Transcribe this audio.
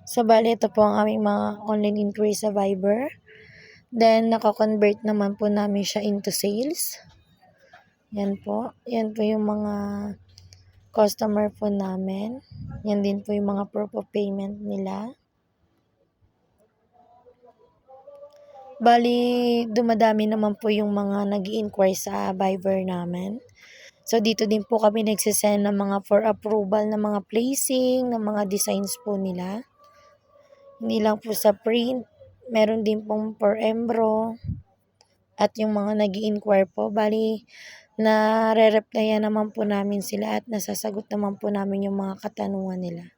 So, bali ito po ang aming mga online inquiry sa Viber. Then, nako-convert naman po namin siya into sales. Yan po. Yan po yung mga customer po namin. Yan din po yung mga proof of payment nila. Bali, dumadami naman po yung mga nag-i-inquire sa Viber namin. So, dito din po kami nagsisend ng mga for approval ng mga placing, ng mga designs po nila. Hindi lang po sa print, meron din pong for embro. At yung mga nag-i-inquire po, bali, nare-replyan naman po namin sila at nasasagot naman po namin yung mga katanungan nila.